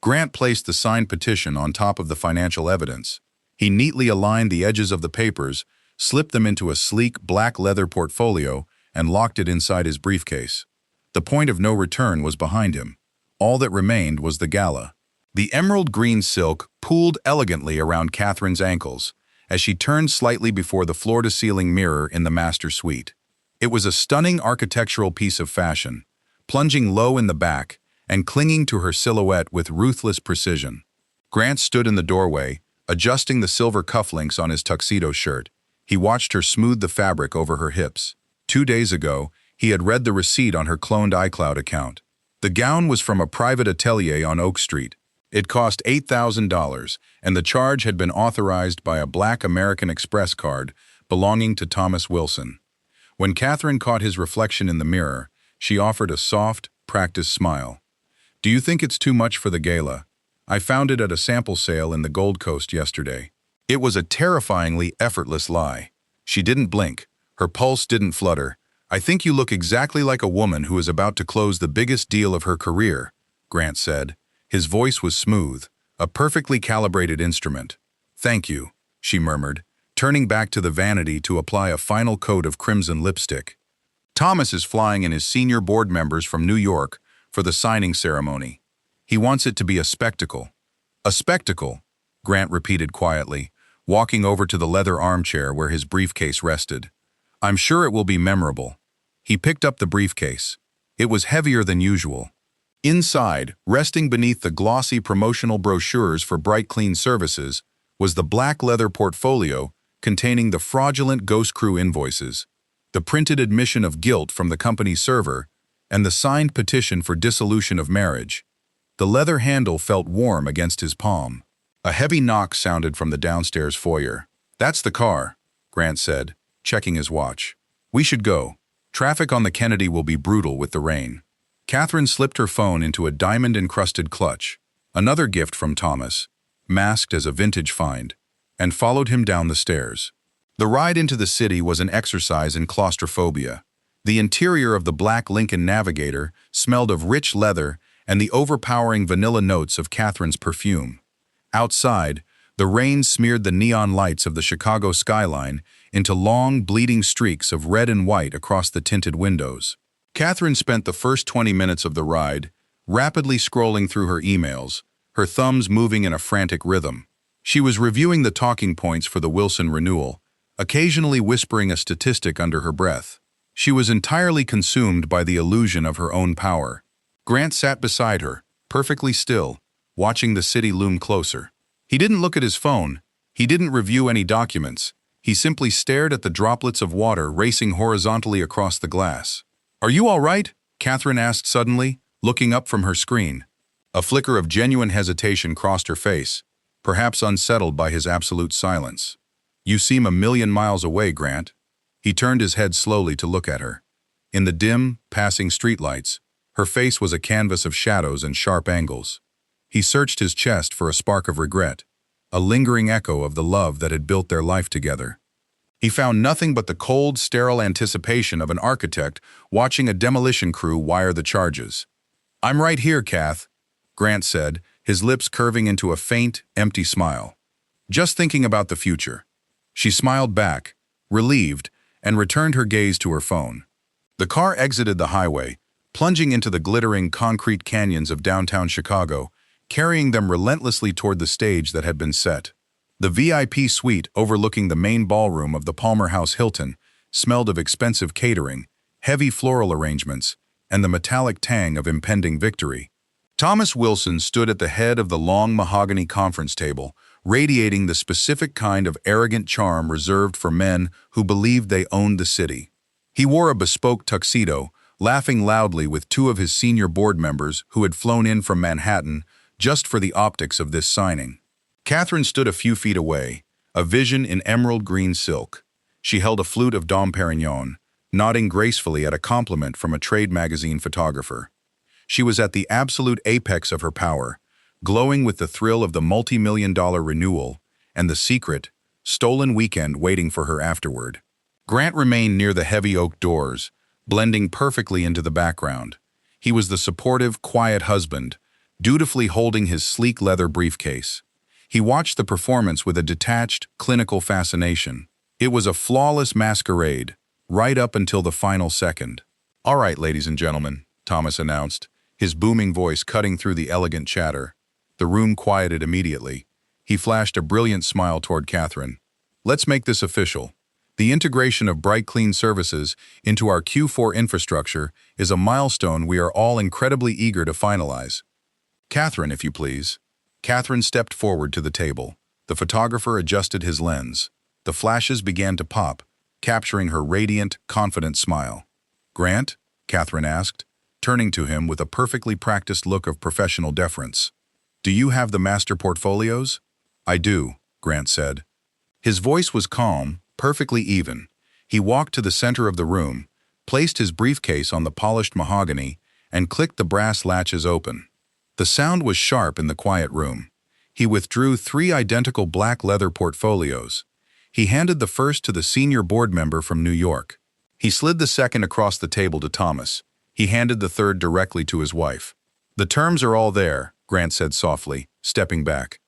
Grant placed the signed petition on top of the financial evidence. He neatly aligned the edges of the papers, slipped them into a sleek black leather portfolio, and locked it inside his briefcase. The point of no return was behind him. All that remained was the gala. The emerald green silk pooled elegantly around Catherine's ankles as she turned slightly before the floor-to-ceiling mirror in the master suite. It was a stunning architectural piece of fashion, plunging low in the back and clinging to her silhouette with ruthless precision. Grant stood in the doorway, adjusting the silver cufflinks on his tuxedo shirt. He watched her smooth the fabric over her hips. 2 days ago, he had read the receipt on her cloned iCloud account. The gown was from a private atelier on Oak Street. It cost $8,000, and the charge had been authorized by a black American Express card belonging to Thomas Wilson. When Catherine caught his reflection in the mirror, she offered a soft, practiced smile. "Do you think it's too much for the gala? I found it at a sample sale in the Gold Coast yesterday." It was a terrifyingly effortless lie. She didn't blink. Her pulse didn't flutter. "I think you look exactly like a woman who is about to close the biggest deal of her career," Grant said. His voice was smooth, a perfectly calibrated instrument. "Thank you," she murmured, turning back to the vanity to apply a final coat of crimson lipstick. "Thomas is flying in his senior board members from New York for the signing ceremony. He wants it to be a spectacle." "A spectacle," Grant repeated quietly, walking over to the leather armchair where his briefcase rested. "I'm sure it will be memorable." He picked up the briefcase. It was heavier than usual. Inside, resting beneath the glossy promotional brochures for Bright Clean Services, was the black leather portfolio containing the fraudulent Ghost Crew invoices, the printed admission of guilt from the company's server, and the signed petition for dissolution of marriage. The leather handle felt warm against his palm. A heavy knock sounded from the downstairs foyer. "That's the car," Grant said, checking his watch. "We should go. Traffic on the Kennedy will be brutal with the rain." Catherine slipped her phone into a diamond-encrusted clutch, another gift from Thomas, masked as a vintage find, and followed him down the stairs. The ride into the city was an exercise in claustrophobia. The interior of the black Lincoln Navigator smelled of rich leather and the overpowering vanilla notes of Catherine's perfume. Outside, the rain smeared the neon lights of the Chicago skyline into long, bleeding streaks of red and white across the tinted windows. Catherine spent the first 20 minutes of the ride rapidly scrolling through her emails, her thumbs moving in a frantic rhythm. She was reviewing the talking points for the Wilson renewal, occasionally whispering a statistic under her breath. She was entirely consumed by the illusion of her own power. Grant sat beside her, perfectly still, watching the city loom closer. He didn't look at his phone. He didn't review any documents. He simply stared at the droplets of water racing horizontally across the glass. "Are you all right?" Catherine asked suddenly, looking up from her screen. A flicker of genuine hesitation crossed her face, perhaps unsettled by his absolute silence. "You seem a million miles away, Grant." He turned his head slowly to look at her. In the dim, passing streetlights, her face was a canvas of shadows and sharp angles. He searched his chest for a spark of regret, a lingering echo of the love that had built their life together. He found nothing but the cold, sterile anticipation of an architect watching a demolition crew wire the charges. "I'm right here, Kath," Grant said, his lips curving into a faint, empty smile. "Just thinking about the future." She smiled back, relieved, and returned her gaze to her phone. The car exited the highway, plunging into the glittering concrete canyons of downtown Chicago, carrying them relentlessly toward the stage that had been set. The VIP suite overlooking the main ballroom of the Palmer House Hilton smelled of expensive catering, heavy floral arrangements, and the metallic tang of impending victory. Thomas Wilson stood at the head of the long mahogany conference table, radiating the specific kind of arrogant charm reserved for men who believed they owned the city. He wore a bespoke tuxedo, laughing loudly with two of his senior board members who had flown in from Manhattan just for the optics of this signing. Catherine stood a few feet away, a vision in emerald green silk. She held a flute of Dom Perignon, nodding gracefully at a compliment from a trade magazine photographer. She was at the absolute apex of her power, glowing with the thrill of the multi-million-dollar renewal and the secret, stolen weekend waiting for her afterward. Grant remained near the heavy oak doors, blending perfectly into the background. He was the supportive, quiet husband, dutifully holding his sleek leather briefcase. He watched the performance with a detached, clinical fascination. It was a flawless masquerade, right up until the final second. "All right, ladies and gentlemen," Thomas announced, his booming voice cutting through the elegant chatter. The room quieted immediately. He flashed a brilliant smile toward Catherine. "Let's make this official. The integration of Bright Clean Services into our Q4 infrastructure is a milestone we are all incredibly eager to finalize. Catherine, if you please." Catherine stepped forward to the table. The photographer adjusted his lens. The flashes began to pop, capturing her radiant, confident smile. "Grant?" Catherine asked, turning to him with a perfectly practiced look of professional deference. "Do you have the master portfolios?" "I do," Grant said. His voice was calm, perfectly even. He walked to the center of the room, placed his briefcase on the polished mahogany, and clicked the brass latches open. The sound was sharp in the quiet room. He withdrew 3 identical black leather portfolios. He handed the first to the senior board member from New York. He slid the second across the table to Thomas. He handed the third directly to his wife. "The terms are all there," Grant said softly, stepping back.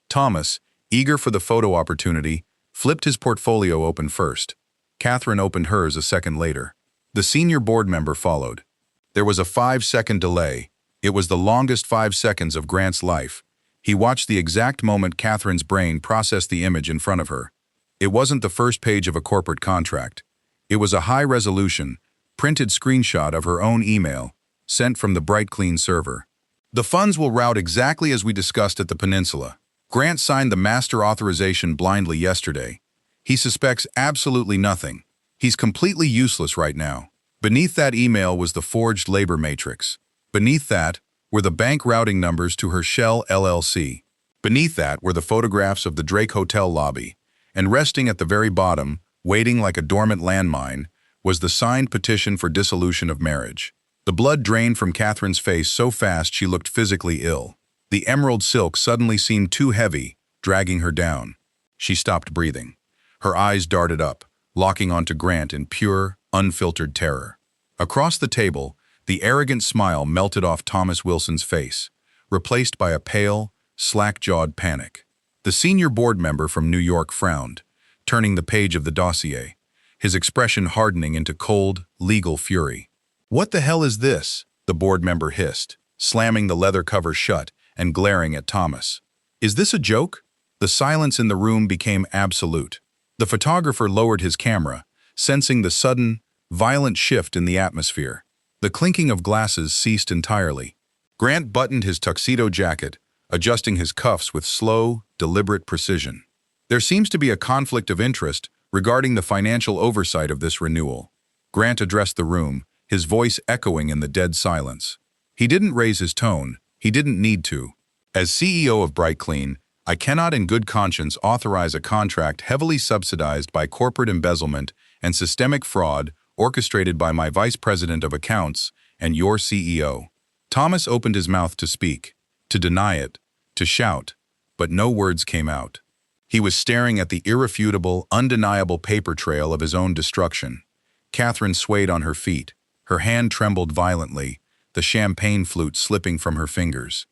Thomas, eager for the photo opportunity, flipped his portfolio open first. Catherine opened hers a second later. The senior board member followed. There was a 5-second delay. It was the longest 5 seconds of Grant's life. He watched the exact moment Catherine's brain processed the image in front of her. It wasn't the first page of a corporate contract. It was a high-resolution, printed screenshot of her own email, sent from the Bright Clean server. "The funds will route exactly as we discussed at the Peninsula. Grant signed the master authorization blindly yesterday. He suspects absolutely nothing. He's completely useless right now." Beneath that email was the forged labor matrix. Beneath that were the bank routing numbers to her Shell LLC. Beneath that were the photographs of the Drake Hotel lobby. And resting at the very bottom, waiting like a dormant landmine, was the signed petition for dissolution of marriage. The blood drained from Catherine's face so fast she looked physically ill. The emerald silk suddenly seemed too heavy, dragging her down. She stopped breathing. Her eyes darted up, locking onto Grant in pure, unfiltered terror. Across the table, the arrogant smile melted off Thomas Wilson's face, replaced by a pale, slack-jawed panic. The senior board member from New York frowned, turning the page of the dossier, his expression hardening into cold, legal fury. "What the hell is this?" the board member hissed, slamming the leather cover shut and glaring at Thomas. "Is this a joke?" The silence in the room became absolute. The photographer lowered his camera, sensing the sudden, violent shift in the atmosphere. The clinking of glasses ceased entirely. Grant buttoned his tuxedo jacket, adjusting his cuffs with slow, deliberate precision. "There seems to be a conflict of interest regarding the financial oversight of this renewal." Grant addressed the room, his voice echoing in the dead silence. He didn't raise his tone. He didn't need to. "As CEO of Bright Clean, I cannot in good conscience authorize a contract heavily subsidized by corporate embezzlement and systemic fraud orchestrated by my Vice President of Accounts and your CEO." Thomas opened his mouth to speak, to deny it, to shout, but no words came out. He was staring at the irrefutable, undeniable paper trail of his own destruction. Catherine swayed on her feet. Her hand trembled violently, the champagne flute slipping from her fingers.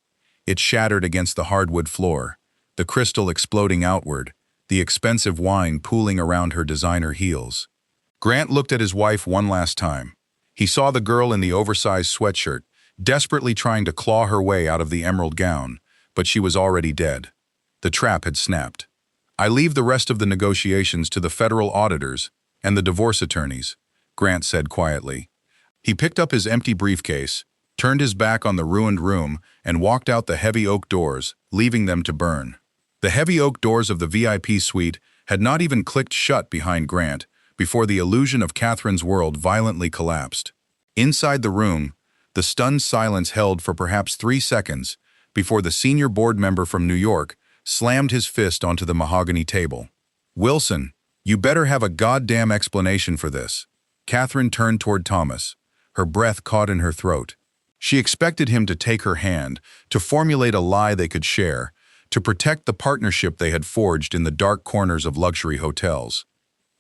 It shattered against the hardwood floor, the crystal exploding outward, the expensive wine pooling around her designer heels. Grant looked at his wife one last time. He saw the girl in the oversized sweatshirt, desperately trying to claw her way out of the emerald gown, but she was already dead. The trap had snapped. I leave the rest of the negotiations to the federal auditors and the divorce attorneys, Grant said quietly. He picked up his empty briefcase, turned his back on the ruined room, and walked out the heavy oak doors, leaving them to burn. The heavy oak doors of the VIP suite had not even clicked shut behind Grant before the illusion of Catherine's world violently collapsed. Inside the room, the stunned silence held for perhaps 3 seconds before the senior board member from New York slammed his fist onto the mahogany table. "Wilson, you better have a goddamn explanation for this." Catherine turned toward Thomas, her breath caught in her throat. She expected him to take her hand, to formulate a lie they could share, to protect the partnership they had forged in the dark corners of luxury hotels.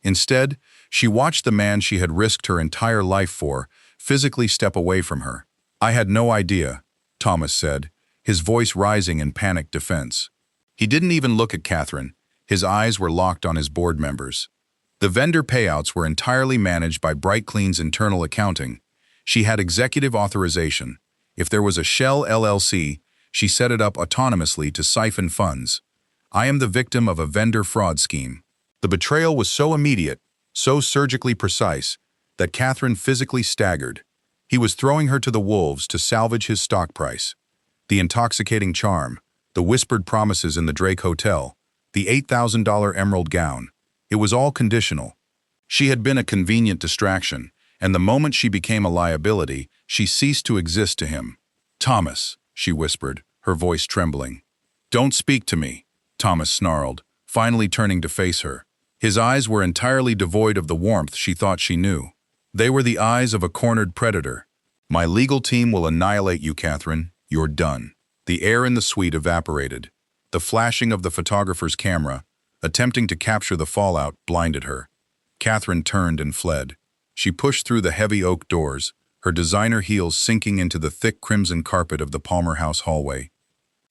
Instead, she watched the man she had risked her entire life for physically step away from her. "I had no idea," Thomas said, his voice rising in panicked defense. He didn't even look at Catherine. His eyes were locked on his board members. The vendor payouts were entirely managed by Bright Clean's internal accounting. She had executive authorization. If there was a shell LLC, she set it up autonomously to siphon funds. "I am the victim of a vendor fraud scheme." The betrayal was so immediate, so surgically precise, that Catherine physically staggered. He was throwing her to the wolves to salvage his stock price. The intoxicating charm, the whispered promises in the Drake Hotel, the $8,000 emerald gown. It was all conditional. She had been a convenient distraction, and the moment she became a liability, she ceased to exist to him. "Thomas," she whispered, her voice trembling. "Don't speak to me," Thomas snarled, finally turning to face her. His eyes were entirely devoid of the warmth she thought she knew. They were the eyes of a cornered predator. "My legal team will annihilate you, Catherine. You're done." The air in the suite evaporated. The flashing of the photographer's camera, attempting to capture the fallout, blinded her. Catherine turned and fled. She pushed through the heavy oak doors, her designer heels sinking into the thick crimson carpet of the Palmer House hallway.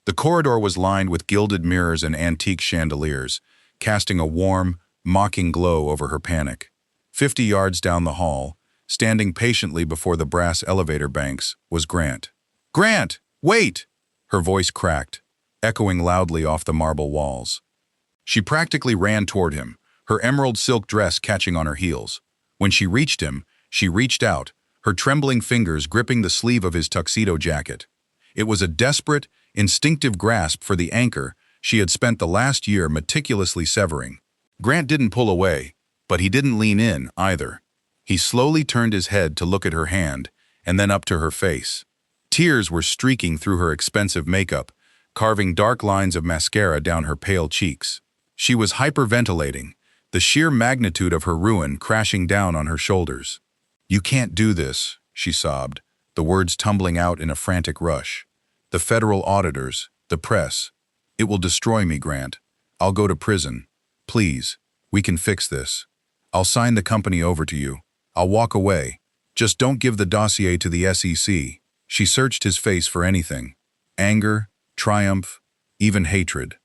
The corridor was lined with gilded mirrors and antique chandeliers, casting a warm, mocking glow over her panic. 50 yards down the hall, standing patiently before the brass elevator banks, was Grant. "Grant, wait!" Her voice cracked, echoing loudly off the marble walls. She practically ran toward him, her emerald silk dress catching on her heels. When she reached him, she reached out, her trembling fingers gripping the sleeve of his tuxedo jacket. It was a desperate, instinctive grasp for the anchor she had spent the last year meticulously severing. Grant didn't pull away, but he didn't lean in either. He slowly turned his head to look at her hand, and then up to her face. Tears were streaking through her expensive makeup, carving dark lines of mascara down her pale cheeks. She was hyperventilating, the sheer magnitude of her ruin crashing down on her shoulders. "You can't do this," she sobbed, the words tumbling out in a frantic rush. "The federal auditors, the press. It will destroy me, Grant. I'll go to prison. Please, we can fix this. I'll sign the company over to you. I'll walk away. Just don't give the dossier to the SEC." She searched his face for anything. Anger, triumph, even hatred.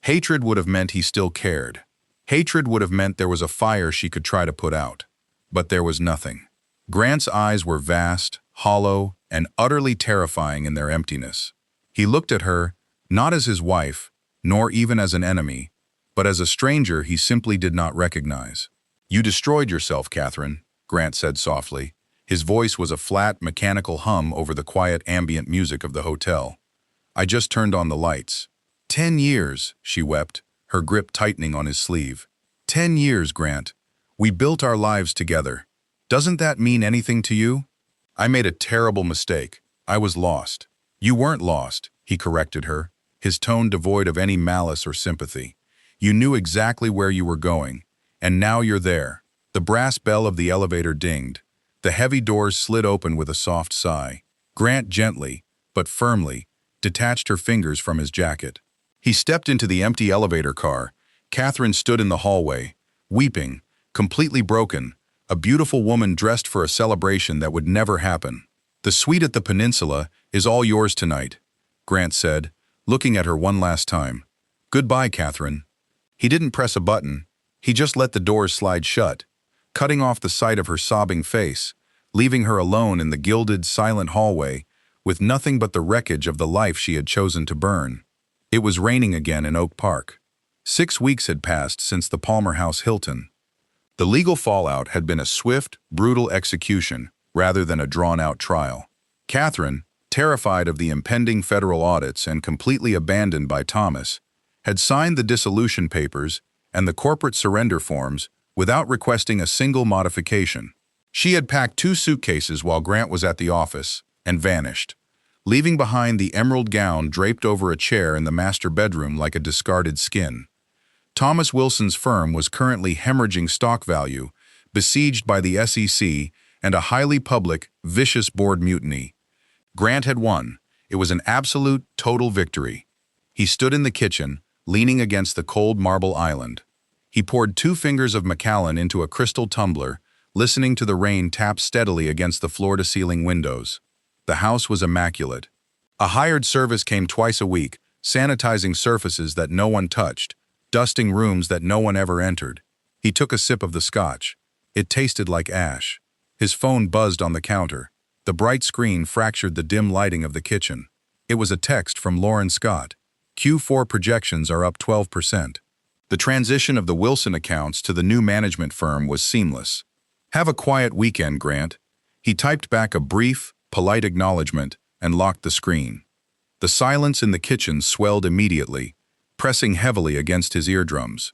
Hatred would have meant he still cared. Hatred would have meant there was a fire she could try to put out. But there was nothing. Grant's eyes were vast, hollow, and utterly terrifying in their emptiness. He looked at her, not as his wife, nor even as an enemy, but as a stranger he simply did not recognize. "You destroyed yourself, Catherine," Grant said softly. His voice was a flat, mechanical hum over the quiet ambient music of the hotel. "I just turned on the lights." 10 years, she wept, her grip tightening on his sleeve. 10 years, Grant. We built our lives together. Doesn't that mean anything to you? "I made a terrible mistake. I was lost." "You weren't lost," he corrected her, his tone devoid of any malice or sympathy. "You knew exactly where you were going, and now you're there." The brass bell of the elevator dinged. The heavy doors slid open with a soft sigh. Grant gently, but firmly, detached her fingers from his jacket. He stepped into the empty elevator car. Catherine stood in the hallway, weeping, completely broken, a beautiful woman dressed for a celebration that would never happen. "The suite at the Peninsula is all yours tonight," Grant said, looking at her one last time. "Goodbye, Catherine." He didn't press a button. He just let the doors slide shut, cutting off the sight of her sobbing face, leaving her alone in the gilded, silent hallway with nothing but the wreckage of the life she had chosen to burn. It was raining again in Oak Park. 6 weeks had passed since the Palmer House Hilton. The legal fallout had been a swift, brutal execution rather than a drawn-out trial. Catherine, terrified of the impending federal audits and completely abandoned by Thomas, had signed the dissolution papers and the corporate surrender forms without requesting a single modification. She had packed 2 suitcases while Grant was at the office and vanished, leaving behind the emerald gown draped over a chair in the master bedroom like a discarded skin. Thomas Wilson's firm was currently hemorrhaging stock value, besieged by the SEC and a highly public, vicious board mutiny. Grant had won. It was an absolute, total victory. He stood in the kitchen, leaning against the cold marble island. He poured 2 fingers of Macallan into a crystal tumbler, listening to the rain tap steadily against the floor-to-ceiling windows. The house was immaculate. A hired service came twice a week, sanitizing surfaces that no one touched, dusting rooms that no one ever entered. He took a sip of the scotch. It tasted like ash. His phone buzzed on the counter. The bright screen fractured the dim lighting of the kitchen. It was a text from Lauren Scott. Q4 projections are up 12%. The transition of the Wilson accounts to the new management firm was seamless. "Have a quiet weekend, Grant." He typed back a brief, polite acknowledgement and locked the screen. The silence in the kitchen swelled immediately, pressing heavily against his eardrums.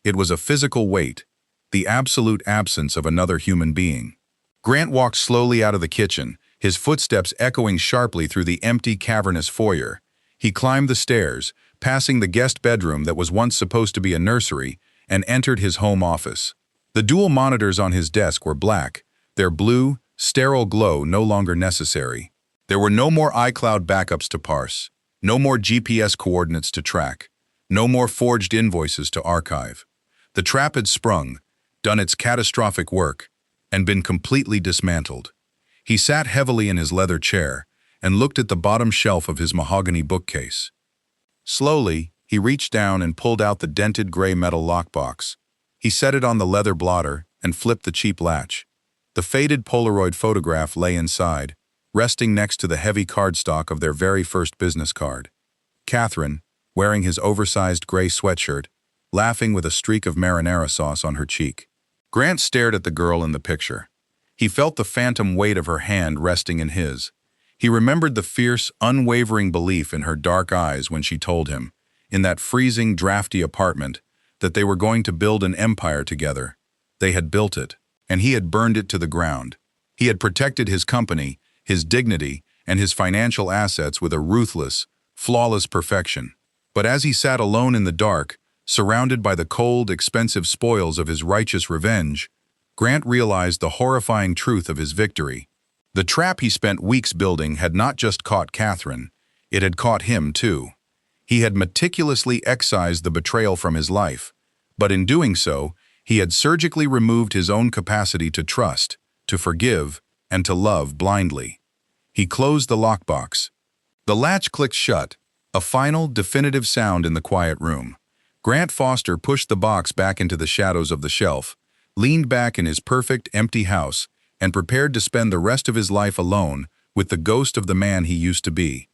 It was a physical weight, the absolute absence of another human being. Grant walked slowly out of the kitchen, his footsteps echoing sharply through the empty, cavernous foyer. He climbed the stairs, passing the guest bedroom that was once supposed to be a nursery, and entered his home office. The dual monitors on his desk were black, their blue, sterile glow no longer necessary. There were no more iCloud backups to parse, no more GPS coordinates to track, no more forged invoices to archive. The trap had sprung, done its catastrophic work, and been completely dismantled. He sat heavily in his leather chair and looked at the bottom shelf of his mahogany bookcase. Slowly, he reached down and pulled out the dented gray metal lockbox. He set it on the leather blotter and flipped the cheap latch. The faded Polaroid photograph lay inside, resting next to the heavy cardstock of their very first business card. Catherine, wearing his oversized gray sweatshirt, laughing with a streak of marinara sauce on her cheek. Grant stared at the girl in the picture. He felt the phantom weight of her hand resting in his. He remembered the fierce, unwavering belief in her dark eyes when she told him, in that freezing, drafty apartment, that they were going to build an empire together. They had built it, and he had burned it to the ground. He had protected his company, his dignity, and his financial assets with a ruthless, flawless perfection. But as he sat alone in the dark, surrounded by the cold, expensive spoils of his righteous revenge, Grant realized the horrifying truth of his victory. The trap he spent weeks building had not just caught Catherine, it had caught him too. He had meticulously excised the betrayal from his life, but in doing so, he had surgically removed his own capacity to trust, to forgive, and to love blindly. He closed the lockbox. The latch clicked shut, a final, definitive sound in the quiet room. Grant Foster pushed the box back into the shadows of the shelf, leaned back in his perfect, empty house, and prepared to spend the rest of his life alone with the ghost of the man he used to be.